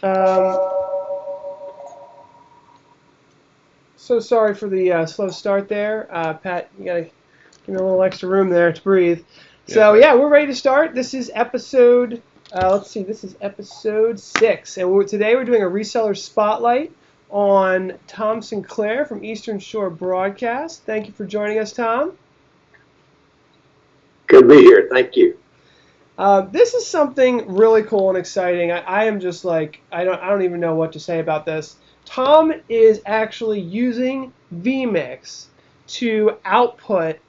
So sorry for the slow start there. Pat, you got to give me a little extra room there to breathe. So, yeah, we're ready to start. This is episode, this is episode 6. And today we're doing a reseller spotlight on Tom Sinclair from Eastern Shore Broadcast. Thank you for joining us, Tom. Good to be here. Thank you. This is something really cool and exciting. I am just like, I don't even know what to say about this. Tom is actually using vMix to output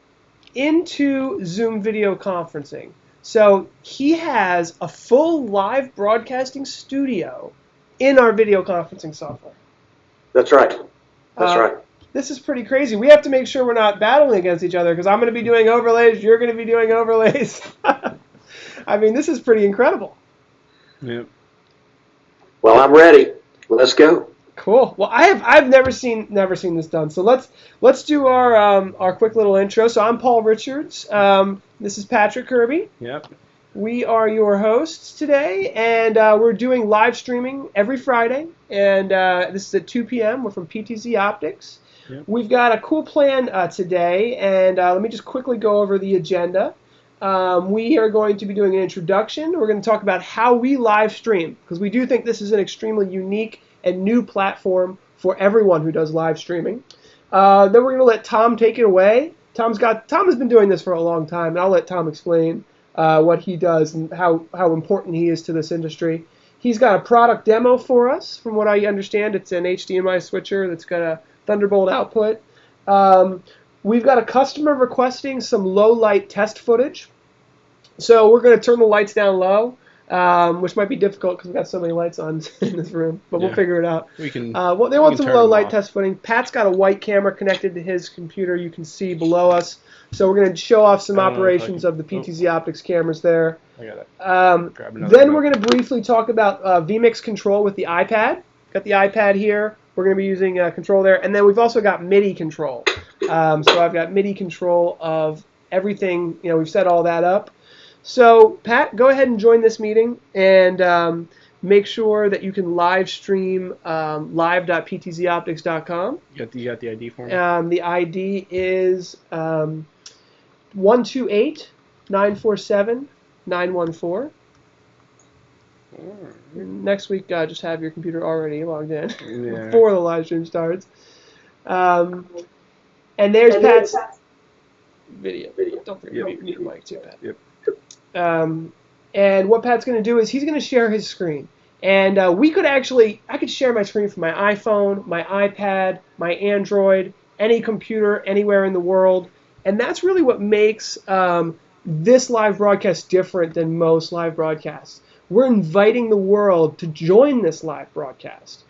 into Zoom video conferencing. So he has a full live broadcasting studio in our video conferencing software. That's right. That's right. This is pretty crazy. We have to make sure we're not battling against each other because I'm going to be doing overlays, you're going to be doing overlays. I mean, this is pretty incredible. Yep. Well, I'm ready. Let's go. Cool. Well, I've never seen this done. So let's do our quick little intro. So I'm Paul Richards. This is Patrick Kirby. Yep. We are your hosts today, and we're doing live streaming every Friday. And this is at 2 p.m. We're from PTZOptics. Yep. We've got a cool plan today, and let me just quickly go over the agenda. We are going to be doing an introduction. We're going to talk about how we live stream, because we do think this is an extremely unique and new platform for everyone who does live streaming. Then we're going to let Tom take it away. Tom has been doing this for a long time, and I'll let Tom explain what he does and how important he is to this industry. He's got a product demo for us. From what I understand, it's an HDMI switcher that's got a Thunderbolt output. We've got a customer requesting some low light test footage. So we're going to turn the lights down low, which might be difficult because we've got so many lights on in this room, but we'll figure it out. We can. Well, they want some low light test footage. Pat's got a white camera connected to his computer. You can see below us. So we're going to show off some operations of the PTZOptics cameras there. I got it. Then we're going to briefly talk about vMix control with the iPad. Got the iPad here. We're going to be using control there. And then we've also got MIDI control. So I've got MIDI control of everything. We've set all that up. So, Pat, go ahead and join this meeting and make sure that you can live stream live.ptzoptics.com. You got the ID for me? The ID is 128-947-914. Next week, just have your computer already logged in before the live stream starts. And there's Pat's video. Don't forget to mute your mic too, Pat. Yep. And what Pat's going to do is he's going to share his screen. And I could share my screen from my iPhone, my iPad, my Android, any computer anywhere in the world. And that's really what makes this live broadcast different than most live broadcasts. We're inviting the world to join this live broadcast.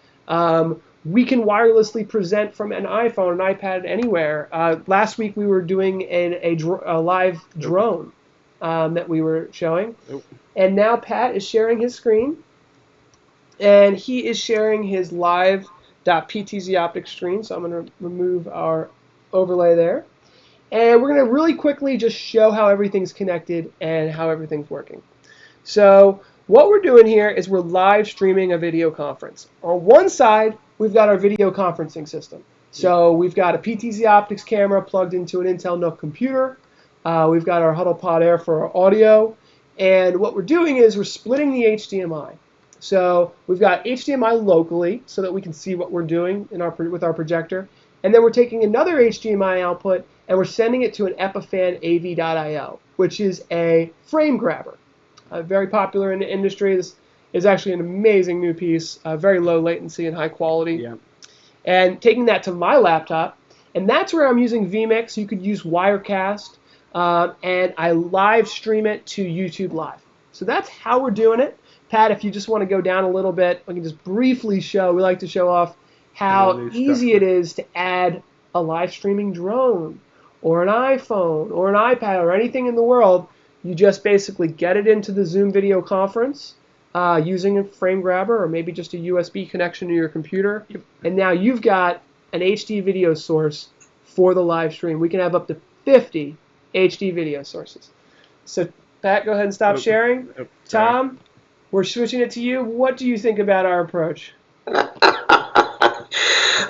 We can wirelessly present from an iPhone, an iPad, anywhere. Last week we were doing a live drone that we were showing. And now Pat is sharing his screen. And he is sharing his live.ptzoptics screen. So I'm going to remove our overlay there. And we're going to really quickly just show how everything's connected and how everything's working. So what we're doing here is we're live streaming a video conference. On one side, we've got our video conferencing system. So we've got a PTZOptics camera plugged into an Intel NUC computer. We've got our HuddlePod Air for our audio. And what we're doing is we're splitting the HDMI. So we've got HDMI locally so that we can see what we're doing with our projector. And then we're taking another HDMI output and we're sending it to an Epiphan AV.io, which is a frame grabber. Very popular in the industry. This is actually an amazing new piece, very low latency and high quality. Yeah. And taking that to my laptop, and that's where I'm using vMix. You could use Wirecast, and I live stream it to YouTube Live. So that's how we're doing it. Pat, if you just want to go down a little bit, I can just briefly show. We like to show off how easy it is to add a live streaming drone or an iPhone or an iPad or anything in the world. You just basically get it into the Zoom video conference using a frame grabber or maybe just a USB connection to your computer. And now you've got an HD video source for the live stream. We can have up to 50 HD video sources. So, Pat, go ahead and stop sharing. Tom, We're switching it to you. What do you think about our approach?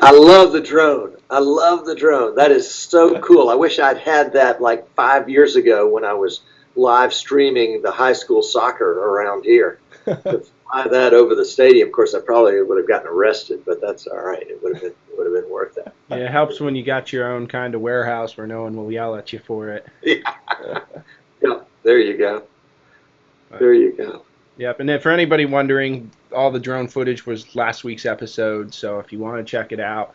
I love the drone. I love the drone. That is so cool. I wish I'd had that like 5 years ago when I was live streaming the high school soccer around here. To fly that over the stadium, of course, I probably would have gotten arrested, but that's all right. It would have been worth it. Yeah, it helps when you got your own kind of warehouse where no one will yell at you for it. Yeah, there you go. There you go. Yep, and then for anybody wondering, all the drone footage was last week's episode, so if you want to check it out,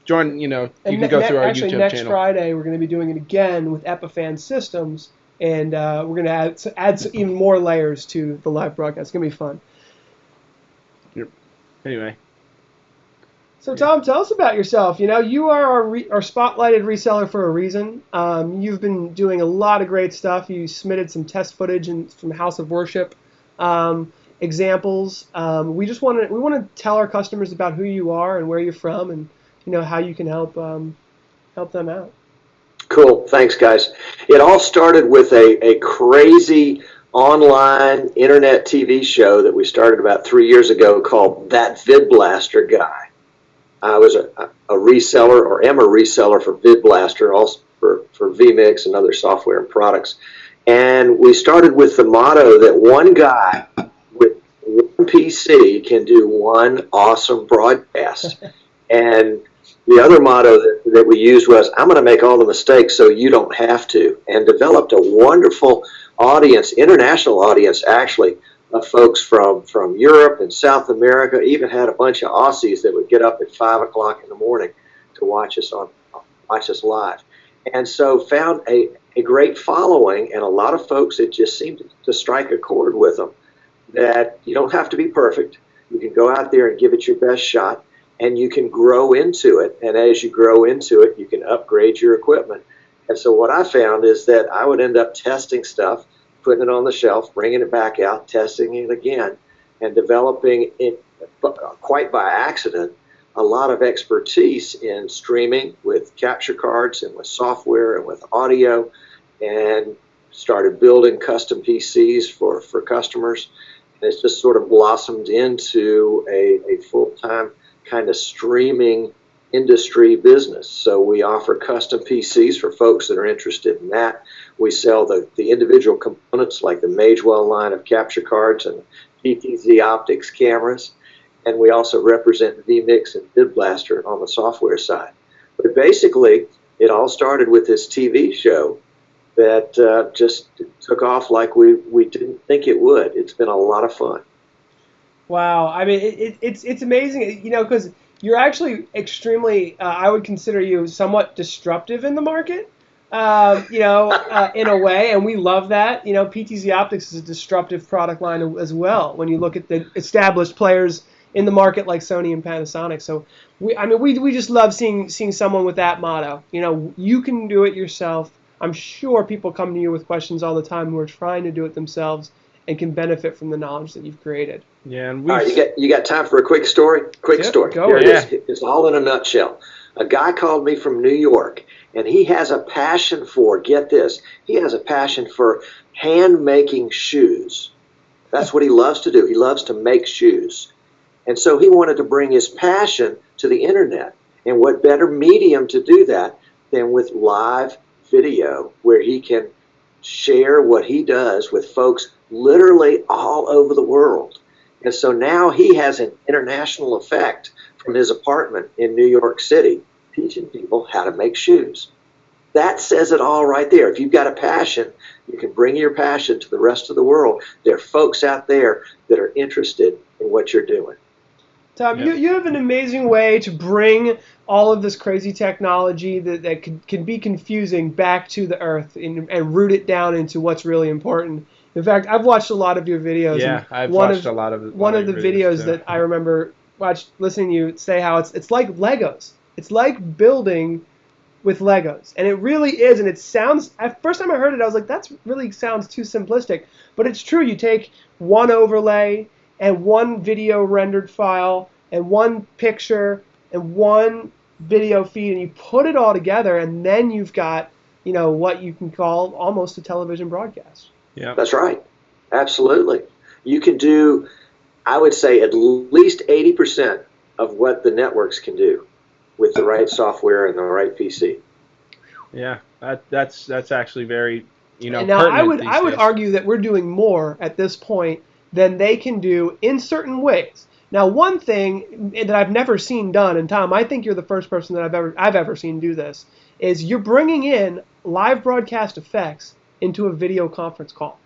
join, you can go through our actually, YouTube next channel. Friday, we're going to be doing it again with Epiphan Systems, and we're going to add even more layers to the live broadcast. It's going to be fun. Yep. Anyway. So, Tom, tell us about yourself. You are our spotlighted reseller for a reason. You've been doing a lot of great stuff. You submitted some test footage from House of Worship examples. We want to tell our customers about who you are and where you're from, and how you can help them out. Cool. Thanks, guys. It all started with a crazy online internet TV show that we started about 3 years ago called That Vid Blaster Guy. I was a reseller, or am a reseller for Vid Blaster, also for vMix and other software and products. And we started with the motto that one guy with one PC can do one awesome broadcast. And the other motto that we used was, I'm going to make all the mistakes so you don't have to, and developed a wonderful audience, international audience actually, of folks from Europe and South America. Even had a bunch of Aussies that would get up at 5 o'clock in the morning to watch us live. And so found a great following, and a lot of folks, it just seemed to strike a chord with them, that you don't have to be perfect. You can go out there and give it your best shot, and you can grow into it. And as you grow into it, you can upgrade your equipment. And so what I found is that I would end up testing stuff, putting it on the shelf, bringing it back out, testing it again, and developing it quite by accident a lot of expertise in streaming with capture cards and with software and with audio, and started building custom PCs for customers. And it's just sort of blossomed into a full-time kind of streaming industry business. So we offer custom PCs for folks that are interested in that. We sell the individual components like the Magewell line of capture cards and PTZOptics cameras. And we also represent vMix and Vid Blaster on the software side. But basically, it all started with this TV show that just took off like we didn't think it would. It's been a lot of fun. Wow. I mean, it's amazing, because you're actually extremely, I would consider you somewhat disruptive in the market, in a way, and we love that. PTZOptics is a disruptive product line as well when you look at the established players in the market like Sony and Panasonic. So, we just love seeing someone with that motto. You can do it yourself. I'm sure people come to you with questions all the time who are trying to do it themselves and can benefit from the knowledge that you've created. Yeah, and all right, you got time for a quick story? Story. Go Here it ahead. is. It's all in a nutshell. A guy called me from New York, and he has a passion for, get this, he has a passion for hand-making shoes. That's what he loves to do. He loves to make shoes. And so he wanted to bring his passion to the internet. And what better medium to do that than with live video, where he can share what he does with folks literally all over the world. And so now he has an international effect from his apartment in New York City, teaching people how to make shoes. That says it all right there. If you've got a passion, you can bring your passion to the rest of the world. There are folks out there that are interested in what you're doing. Tom, you have an amazing way to bring all of this crazy technology that can be confusing back to the earth and root it down into what's really important. In fact, I've watched a lot of your videos. Yeah, I've watched a lot of one of the videos that I remember listening to you say how it's like Legos. It's like building with Legos, and it really is. And it sounds, first time I heard it, I was like, that really sounds too simplistic. But it's true. You take one overlay and one video rendered file and one picture and one video feed, and you put it all together, and then you've got, what you can call almost a television broadcast. Yeah, that's right. Absolutely. you can do, I would say, at least 80% of what the networks can do with the right software and the right PC. Yeah, that's actually very, And now pertinent these I would days. argue that we're doing more at this point than they can do in certain ways. Now, one thing that I've never seen done, and Tom, I think you're the first person that I've ever seen do this, is you're bringing in live broadcast effects into a video conference call.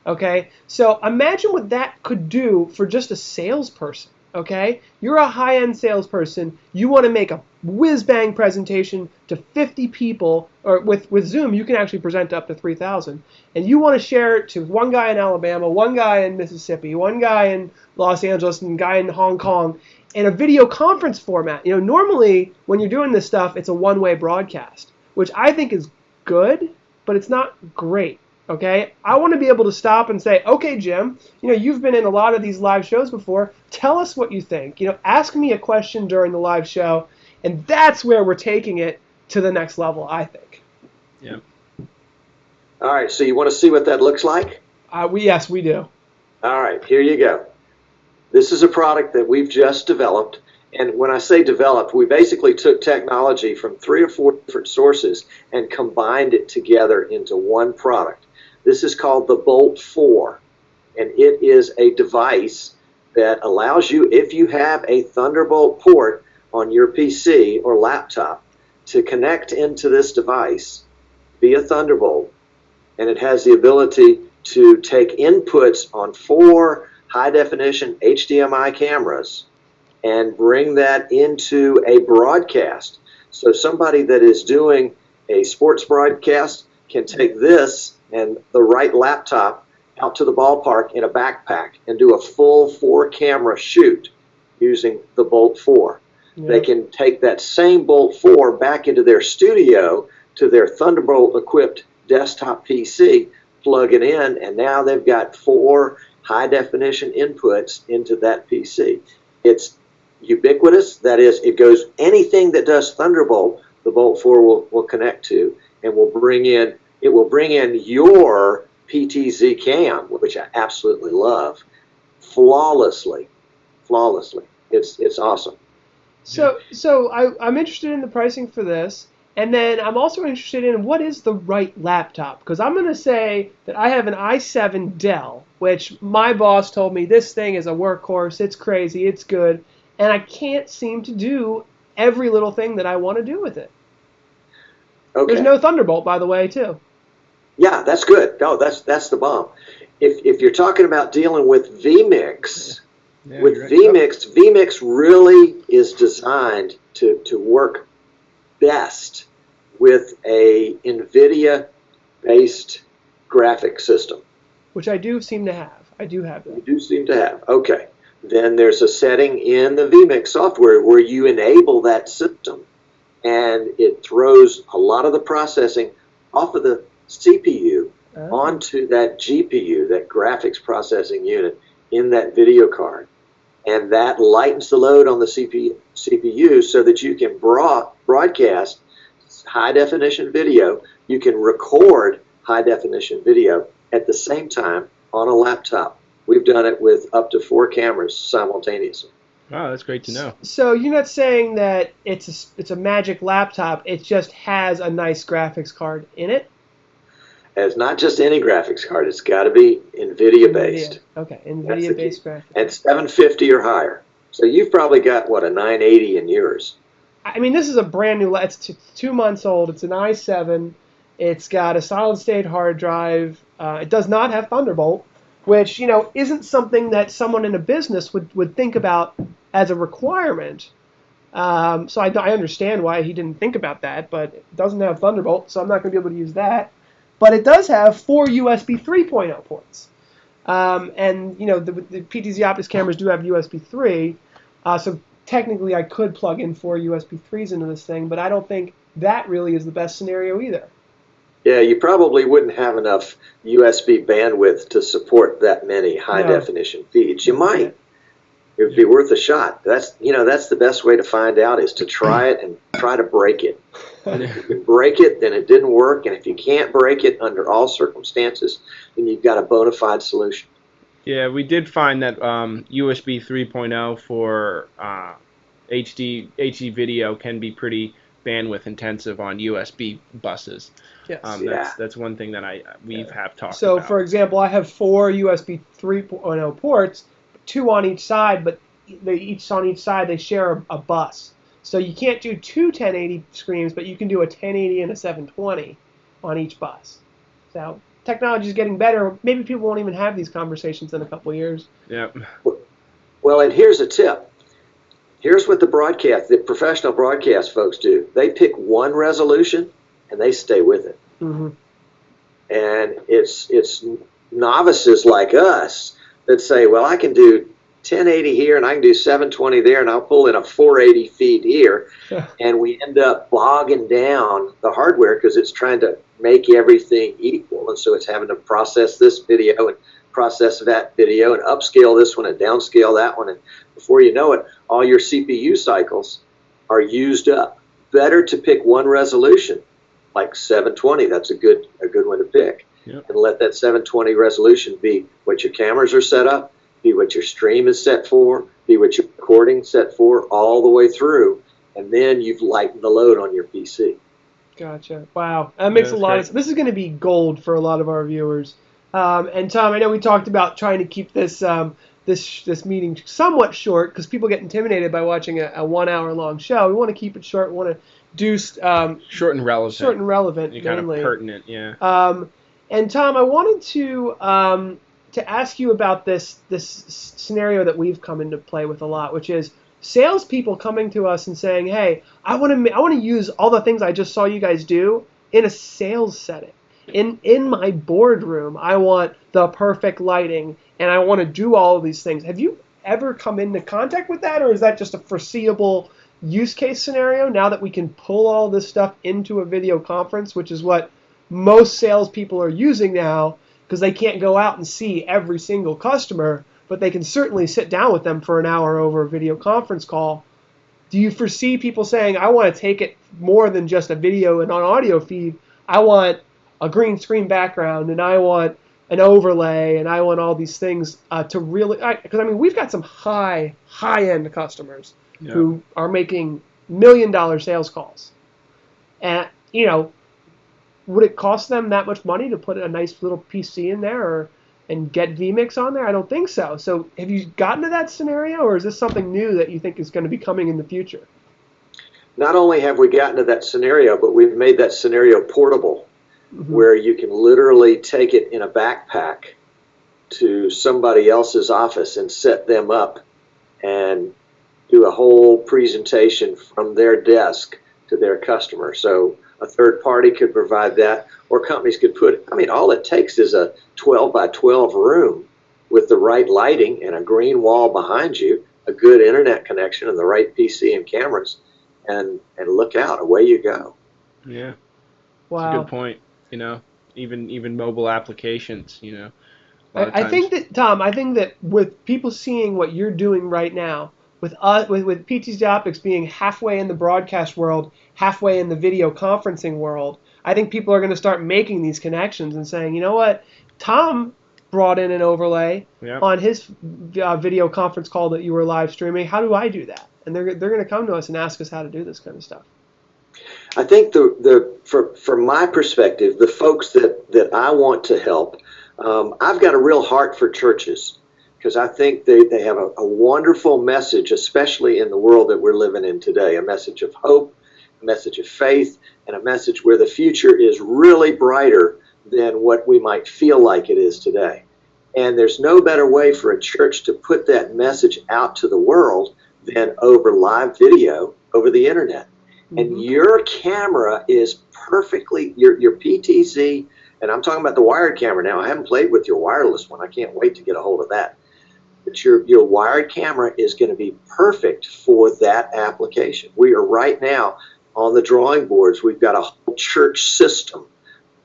Okay, so imagine what that could do for just a salesperson. Okay, you're a high-end salesperson. You want to make a whiz-bang presentation to 50 people, or with Zoom, you can actually present to up to 3,000. And you want to share it to one guy in Alabama, one guy in Mississippi, one guy in Los Angeles, and a guy in Hong Kong, in a video conference format. Normally when you're doing this stuff, it's a one-way broadcast, which I think is good, but it's not great. Okay, I want to be able to stop and say, okay, Jim, you've been in a lot of these live shows before. Tell us what you think. Ask me a question during the live show, and that's where we're taking it to the next level, I think. Yeah. All right, so you want to see what that looks like? Yes, we do. All right, here you go. This is a product that we've just developed. And when I say developed, we basically took technology from 3 or 4 different sources and combined it together into one product. This is called the Bolt 4, and it is a device that allows you, if you have a Thunderbolt port on your PC or laptop, to connect into this device via Thunderbolt, and it has the ability to take inputs on 4 high-definition HDMI cameras and bring that into a broadcast. So somebody that is doing a sports broadcast can take this and the right laptop out to the ballpark in a backpack and do a full 4-camera shoot using the Bolt 4. Yeah. They can take that same Bolt 4 back into their studio to their Thunderbolt-equipped desktop PC, plug it in, and now they've got 4 high-definition inputs into that PC. It's ubiquitous. That is, it goes anything that does Thunderbolt, the Bolt 4 will connect to, and it will bring in your PTZ cam, which I absolutely love, flawlessly. It's awesome. So I'm interested in the pricing for this, and then I'm also interested in what is the right laptop, because I'm going to say that I have an i7 Dell, which my boss told me this thing is a workhorse, it's crazy, it's good, and I can't seem to do every little thing that I want to do with it. Okay. There's no Thunderbolt, by the way, too. Yeah, that's good. No, that's the bomb. If you're talking about dealing with vMix, vMix really is designed to work best with a NVIDIA-based graphic system. Which I do seem to have. I do have that. You do seem to have. Okay. Then there's a setting in the vMix software where you enable that system, and it throws a lot of the processing off of the CPU onto that GPU, that graphics processing unit in that video card. And that lightens the load on the CPU so that you can broadcast high-definition video. You can record high-definition video at the same time on a laptop. We've done it with up to 4 cameras simultaneously. Wow, that's great to know. So you're not saying that it's a magic laptop, it just has a nice graphics card in it? It's not just any graphics card. It's got to be NVIDIA-based. Okay, NVIDIA-based graphics. And 750 or higher. So you've probably got, what, a 980 in yours? I mean, this is a brand new, it's 2 months old. It's an i7. It's got a solid-state hard drive. It does not have Thunderbolt, which, isn't something that someone in a business would think about as a requirement. So I understand why he didn't think about that, but it doesn't have Thunderbolt, so I'm not going to be able to use that. But it does have 4 USB 3.0 ports. And, the PTZOptics cameras do have USB 3, so technically I could plug in 4 USB 3s into this thing, but I don't think that really is the best scenario either. Yeah, you probably wouldn't have enough USB bandwidth to support that many high-definition feeds. You might. It would be worth a shot. That's the best way to find out, is to try it and try to break it. If you can break it, then it didn't work. And if you can't break it under all circumstances, then you've got a bona fide solution. Yeah, we did find that USB 3.0 for HD video can be pretty bandwidth intensive on USB buses. Yes. Yeah. That's one thing that we've have talked So, about. for example, I have 4 USB 3.0 ports, 2 on each side, but on each side they share a bus. So you can't do 2 1080 screens, but you can do a 1080 and a 720 on each bus. So technology is getting better. Maybe people won't even have these conversations in a couple of years. Yeah. Well, and here's a tip. Here's what the professional broadcast folks do. They pick one resolution and they stay with it. Mm-hmm. And it's novices like us that say, well, I can do 1080 here and I can do 720 there and I'll pull in a 480 feed here. And we end up bogging down the hardware because it's trying to make everything equal. And so it's having to process this video and process that video and upscale this one and downscale that one. And before you know it, all your CPU cycles are used up. Better to pick one resolution, like 720. That's a good one to pick. Yep. And let that 720 resolution be what your cameras are set up, be what your stream is set for, be what your recording set for, all the way through. And then you've lightened the load on your PC. Gotcha. Wow. That makes a lot of sense. This is going to be gold for a lot of our viewers. And Tom, I know we talked about trying to keep this this meeting somewhat short because people get intimidated by watching a 1 hour long show. We want to keep it short. We want to do short and relevant. Short and relevant, and kind mainly. of pertinent, yeah. And Tom, I wanted to ask you about this scenario that we've come into play with a lot, which is salespeople coming to us and saying, "Hey, I want to use all the things I just saw you guys do in a sales setting. In my boardroom, I want the perfect lighting, and I want to do all of these things." Have you ever come into contact with that, or is that just a foreseeable use case scenario now that we can pull all this stuff into a video conference, which is what most salespeople are using now because they can't go out and see every single customer, but they can certainly sit down with them for an hour over a video conference call. Do you foresee people saying, I want to take it more than just a video and an audio feed, I want a green screen background, and I want an overlay, and I want all these things to really, because I mean, we've got some high-end customers who are making $1 million sales calls. And, would it cost them that much money to put a nice little PC in there and get vMix on there? I don't think so. So have you gotten to that scenario, or is this something new that you think is going to be coming in the future? Not only have we gotten to that scenario, but we've made that scenario portable, where you can literally take it in a backpack to somebody else's office and set them up and do a whole presentation from their desk to their customer. So a third party could provide that, or companies could all it takes is a 12 by 12 room with the right lighting and a green wall behind you, a good internet connection and the right PC and cameras, and look out, away you go. Yeah. Wow. That's a good point. Even mobile applications, I think that, Tom, with people seeing what you're doing right now, with PTZOptics being halfway in the broadcast world, halfway in the video conferencing world, I think people are going to start making these connections and saying, you know what, Tom brought in an overlay on his video conference call that you were live streaming. How do I do that? And they're going to come to us and ask us how to do this kind of stuff. I think from my perspective, the folks that I want to help, I've got a real heart for churches, because I think they have a wonderful message, especially in the world that we're living in today, a message of hope, a message of faith, and a message where the future is really brighter than what we might feel like it is today. And there's no better way for a church to put that message out to the world than over live video over the internet. And your camera is perfectly, your PTZ, and I'm talking about the wired camera now. I haven't played with your wireless one. I can't wait to get a hold of that. But your wired camera is going to be perfect for that application. We are right now on the drawing boards. We've got a whole church system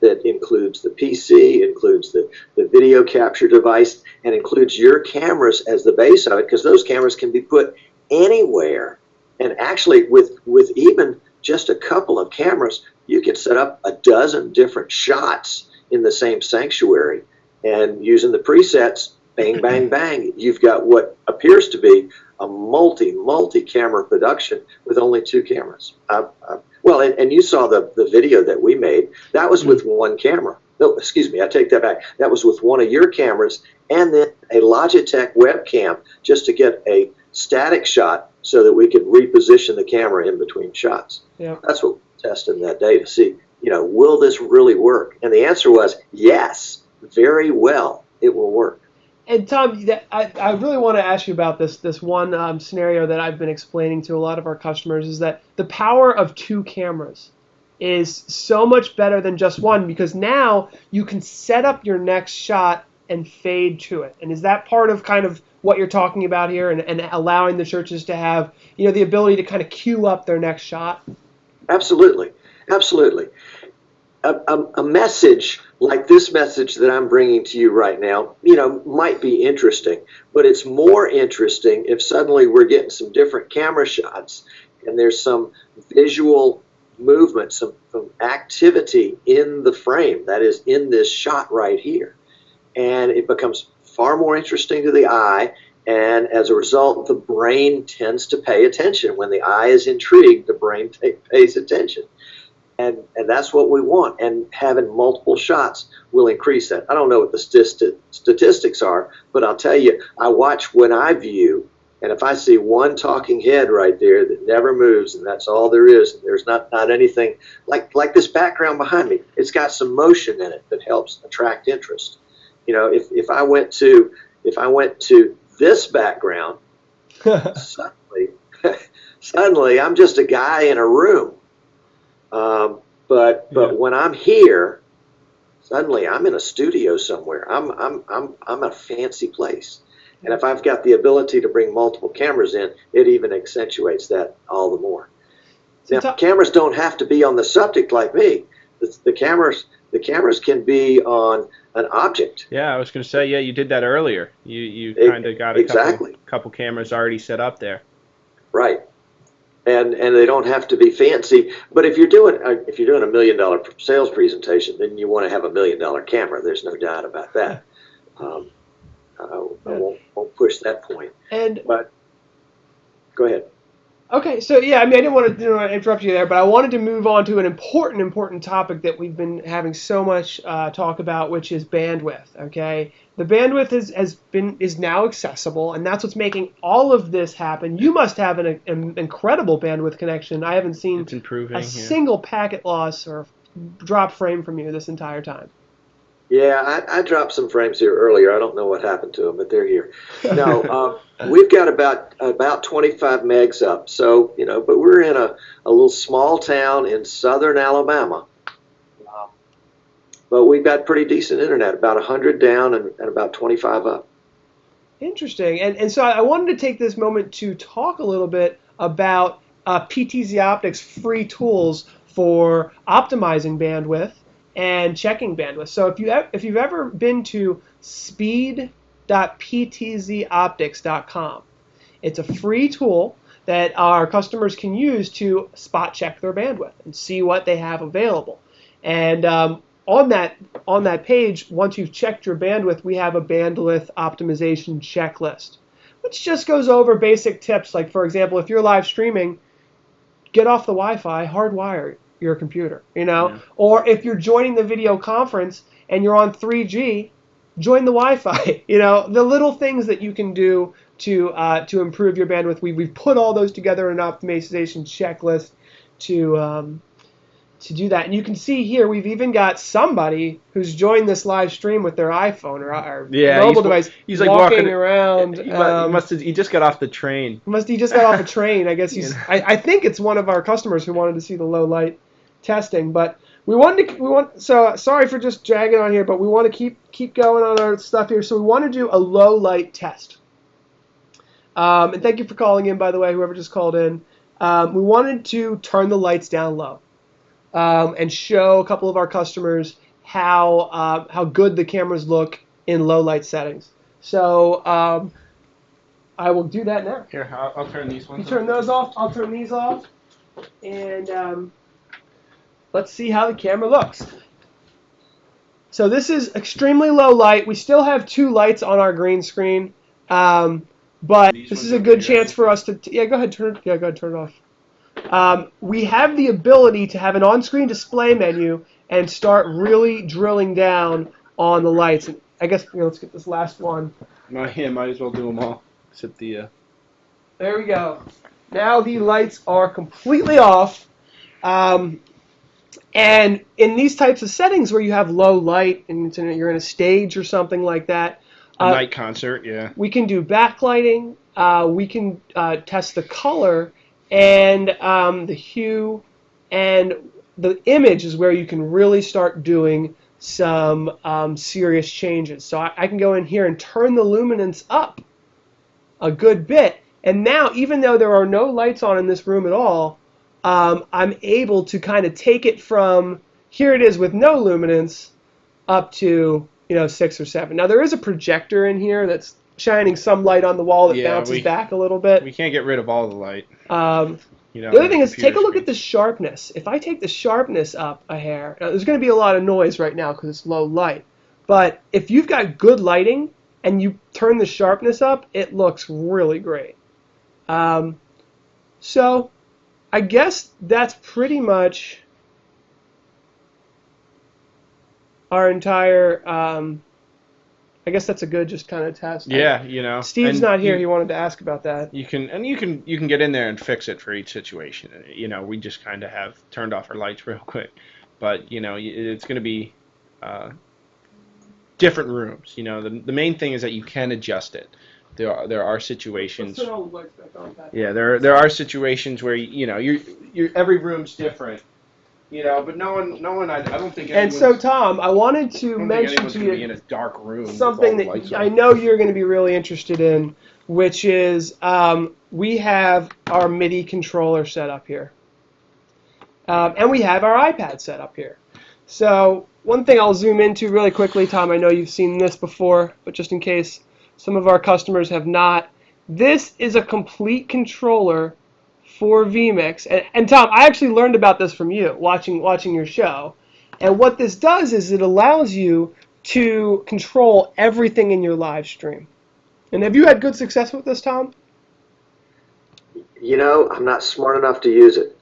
that includes the PC, includes the video capture device, and includes your cameras as the base of it, because those cameras can be put anywhere. And actually, with even just a couple of cameras, you can set up a dozen different shots in the same sanctuary. And using the presets, bang, bang, bang, you've got what appears to be a multi-camera production with only 2 cameras. Well, and you saw the video that we made. That was with 1 camera. No, excuse me, I take that back. That was with one of your cameras and then a Logitech webcam just to get a static shot so that we could reposition the camera in between shots. Yeah. That's what we tested that day to see, will this really work? And the answer was yes, very well, it will work. And Tom, I really want to ask you about this one scenario that I've been explaining to a lot of our customers, is that the power of 2 cameras is so much better than just 1, because now you can set up your next shot and fade to it. And is that part of kind of what you're talking about here, and allowing the churches to have the ability to kind of queue up their next shot? Absolutely. A message like this message that I'm bringing to you right now, might be interesting, but it's more interesting if suddenly we're getting some different camera shots and there's some visual movement, some activity in the frame, that is in this shot right here. And it becomes far more interesting to the eye, and as a result, the brain tends to pay attention. When the eye is intrigued, the brain pays attention. And that's what we want, and having multiple shots will increase that. I don't know what the statistics are, but I'll tell you, I watch when I view, and if I see one talking head right there that never moves, and that's all there is, and there's not anything like this background behind me, it's got some motion in it that helps attract interest. If I went to this background, suddenly I'm just a guy in a room. But when I'm here, suddenly I'm in a studio somewhere. I'm a fancy place, and if I've got the ability to bring multiple cameras in, it even accentuates that all the more. Now, cameras don't have to be on the subject like me. The cameras can be on an object. Yeah, I was going to say, you did that earlier. You kind of got a couple cameras already set up there. Right. And they don't have to be fancy, but if you're doing a $1 million sales presentation, then you want to have $1 million camera. There's no doubt about that. I won't push that point. But go ahead. Okay, so I didn't want to interrupt you there, but I wanted to move on to an important topic that we've been having so much talk about, which is bandwidth. Okay, the bandwidth is now accessible, and that's what's making all of this happen. You must have an incredible bandwidth connection. I haven't seen a single packet loss or drop frame from you this entire time. Yeah, I dropped some frames here earlier. I don't know what happened to them, but they're here. No, we've got about 25 megs up. So, but we're in a little small town in southern Alabama. But we've got pretty decent internet, about 100 down and about 25 up. Interesting. And so I wanted to take this moment to talk a little bit about PTZOptics free tools for optimizing bandwidth and checking bandwidth. So if you've ever been to speed.ptzoptics.com, it's a free tool that our customers can use to spot check their bandwidth and see what they have available. And on that page, once you've checked your bandwidth, we have a bandwidth optimization checklist, which just goes over basic tips. Like, for example, if you're live streaming, get off the Wi-Fi, hardwire your computer, or if you're joining the video conference and you're on 3G, join the Wi-Fi. The little things that you can do to improve your bandwidth. We've put all those together in an optimization checklist to do that. And you can see here we've even got somebody who's joined this live stream with their iPhone or mobile device. He's like walking around. He just got off the train. He just got off a train. I guess he's. I think it's one of our customers who wanted to see the low light testing. But so sorry for just dragging on here, but we want to keep going on our stuff here. So we want to do a low light test. And thank you for calling in, by the way, whoever just called in. We wanted to turn the lights down low. And show a couple of our customers how good the cameras look in low light settings. So I will do that now. Here, I'll turn these ones off. You turn those off. I'll turn these off. And let's see how the camera looks. So this is extremely low light. We still have 2 lights on our green screen, but this is a good chance for us to. Yeah, go ahead. Turn it off. We have the ability to have an on-screen display menu and start really drilling down on the lights. And I guess let's get this last one. Might as well do them all. Except the. There we go. Now the lights are completely off. And in these types of settings where you have low light and you're in a stage or something like that, A night concert, yeah. we can do backlighting. We can test the color and the hue, and the image is where you can really start doing some serious changes. So I can go in here and turn the luminance up a good bit. And now, even though there are no lights on in this room at all, I'm able to kind of take it from, here it is with no luminance, up to 6 or 7. Now there is a projector in here that's shining some light on the wall that bounces back a little bit. We can't get rid of all the light. The other thing is, take a look at the sharpness. If I take the sharpness up a hair, now there's going to be a lot of noise right now because it's low light. But if you've got good lighting and you turn the sharpness up, it looks really great. So I guess that's pretty much our entire. I guess that's a good just kind of test. Yeah, Steve's not here. He wanted to ask about that. You can get in there and fix it for each situation. We just kind of have turned off our lights real quick, but it's going to be different rooms. The main thing is that you can adjust it. There are situations. Let's turn all the lights back on, Pat. Yeah, there are situations where you're every room's different. But no one. I don't think. And so, Tom, I wanted to mention to you in a dark room something that I know you're going to be really interested in, which is we have our MIDI controller set up here, and we have our iPad set up here. So one thing I'll zoom into really quickly, Tom. I know you've seen this before, but just in case some of our customers have not, this is a complete controller for vMix. And Tom, I actually learned about this from you, watching your show. And what this does is it allows you to control everything in your live stream. And have you had good success with this, Tom? I'm not smart enough to use it.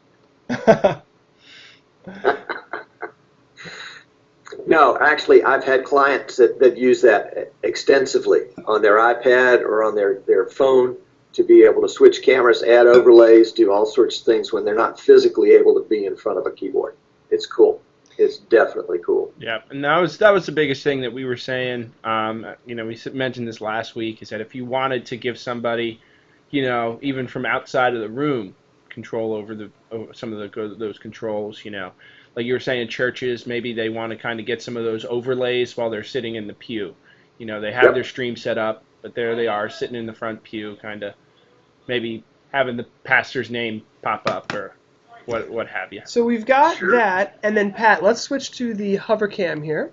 No, actually, I've had clients that use that extensively on their iPad or on their phone to be able to switch cameras, add overlays, do all sorts of things when they're not physically able to be in front of a keyboard. It's cool. It's definitely cool. Yeah, and that was the biggest thing that we were saying. We mentioned this last week, is that if you wanted to give somebody, even from outside of the room, control over some of those controls, like you were saying, churches, maybe they want to kind of get some of those overlays while they're sitting in the pew. They have their stream set up, but there they are sitting in the front pew, kind of maybe having the pastor's name pop up or what have you. So we've got that, and then Pat, let's switch to the hover cam here.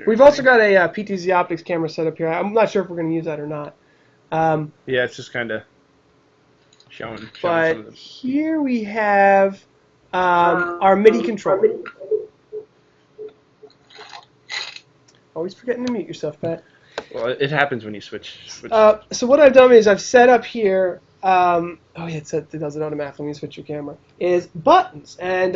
We've also got a PTZOptics camera set up here. I'm not sure if we're going to use that or not. Yeah, it's just kind of showing but some of them. Here we have our MIDI controller. Always forgetting to mute yourself, Pat. Well, it happens when you switch. So what I've done is I've set up here, it does it automatically when you switch your camera, is buttons. And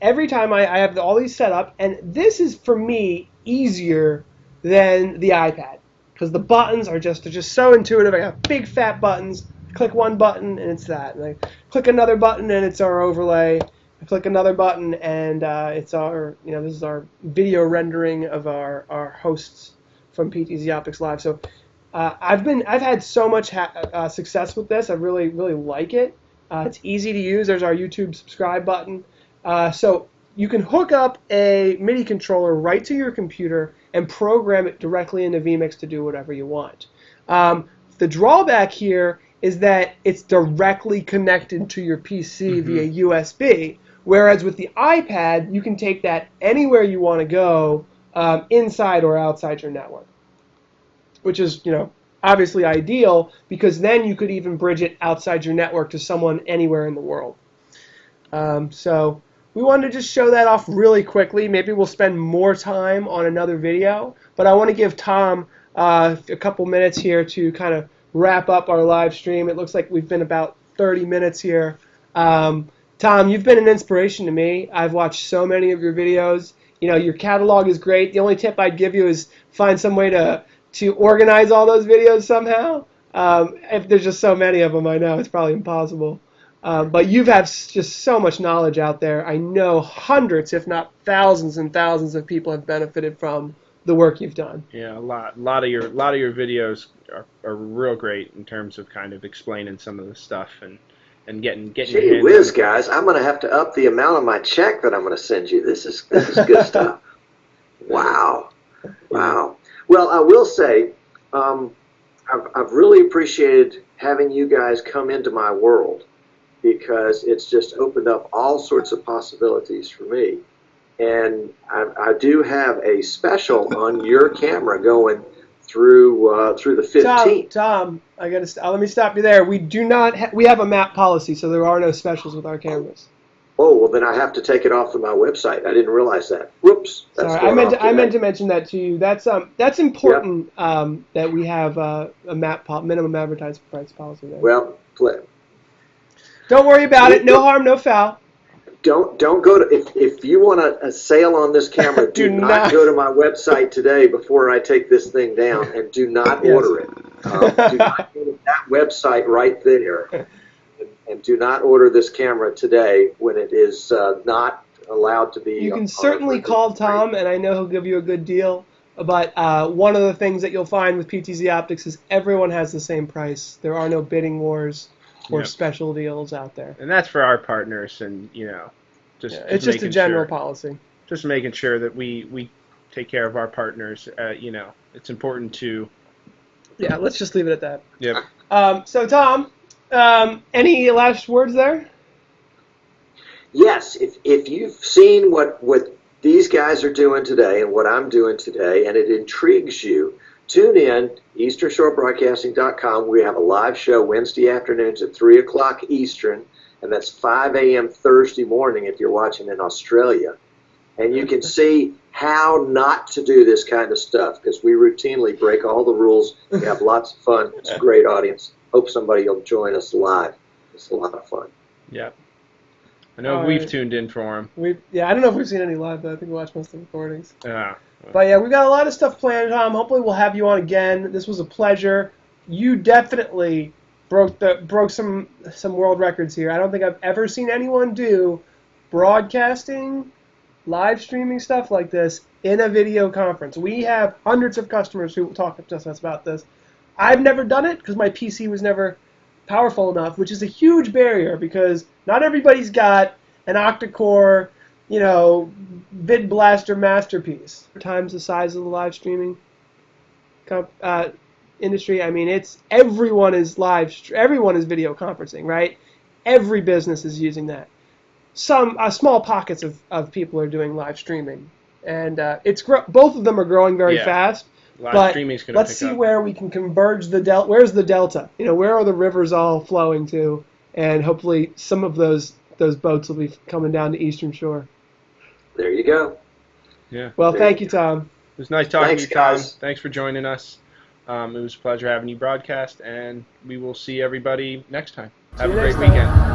every time I have all these set up, and this is, for me, easier than the iPad. Because the buttons are just so intuitive. I got big fat buttons. Click one button and it's that. And I click another button and it's our overlay. I click another button and it's our, this is our video rendering of our hosts from PTZOptics Live. So I've had so much success with this. I really like it. It's easy to use. There's our YouTube subscribe button. So you can hook up a MIDI controller right to your computer and program it directly into vMix to do whatever you want. The drawback here is that it's directly connected to your PC via USB, whereas with the iPad, you can take that anywhere you want to go, inside or outside your network, which is, obviously ideal, because then you could even bridge it outside your network to someone anywhere in the world. So we wanted to just show that off really quickly. Maybe we'll spend more time on another video, but I want to give Tom a couple minutes here to kind of wrap up our live stream. It looks like we've been about 30 minutes here. Tom, you've been an inspiration to me. I've watched so many of your videos. You know, your catalog is great. The only tip I'd give you is find some way to organize all those videos somehow. If there's just so many of them, I know it's probably impossible. But you have just so much knowledge out there. I know hundreds, if not thousands and thousands of people have benefited from the work you've done. Yeah, a lot of your videos are real great in terms of kind of explaining some of the stuff and getting your Gee hands whiz, on. guys! I'm going to have to up the amount of my check that I'm going to send you. This is good stuff. Wow. Well, I will say, I've really appreciated having you guys come into my world, because it's just opened up all sorts of possibilities for me. And I do have a special on your camera going through the 15th. Tom, I gotta let me stop you there. We do not. We have a map policy, so there are no specials with our cameras. Oh, well, then I have to take it off of my website. I didn't realize that. Whoops. Sorry, I meant to mention that to you. That's important. That we have a minimum advertising price policy there. Well, don't worry about it. No harm, no foul. Don't go to if you want a sale on this camera. do not go to my website today before I take this thing down, and do not order it. Do not go to that website right there, and do not order this camera today when it is not allowed to be. You can certainly call Tom, and I know he'll give you a good deal. But one of the things that you'll find with PTZOptics is everyone has the same price. There are no bidding wars or special deals out there. And that's for our partners, and it's just a general policy. Just making sure that we take care of our partners. It's important to. Yeah, let's just leave it at that. Yep. So Tom, any last words there? Yes, if you've seen what these guys are doing today and what I'm doing today, and it intrigues you, tune in, EasternShoreBroadcasting.com. We have a live show Wednesday afternoons at 3 o'clock Eastern, and that's 5 a.m. Thursday morning if you're watching in Australia. And you can see how not to do this kind of stuff, because we routinely break all the rules. We have lots of fun. It's a great audience. Hope somebody will join us live. It's a lot of fun. Yeah. I know we've tuned in for them. I don't know if we've seen any live, but I think we watched most of the recordings. Yeah. But yeah, we've got a lot of stuff planned, Tom. Hopefully we'll have you on again. This was a pleasure. You definitely broke some world records here. I don't think I've ever seen anyone do broadcasting, live streaming stuff like this in a video conference. We have hundreds of customers who talk to us about this. I've never done it because my PC was never powerful enough, which is a huge barrier because not everybody's got an octa-core, vid blaster masterpiece. Times the size of the live streaming industry. I mean, everyone is video conferencing, right? Every business is using that. Some small pockets of people are doing live streaming, and both of them are growing very fast. Live streaming's going to let's see where we can converge the delta. Where's the delta? Where are the rivers all flowing to? And hopefully some of those boats will be coming down to Eastern Shore. There you go. Yeah. Well, thank you, Tom. It was nice talking to you, Tom. Guys. Thanks for joining us. It was a pleasure having you broadcast, and we will see everybody next time. Have a great weekend.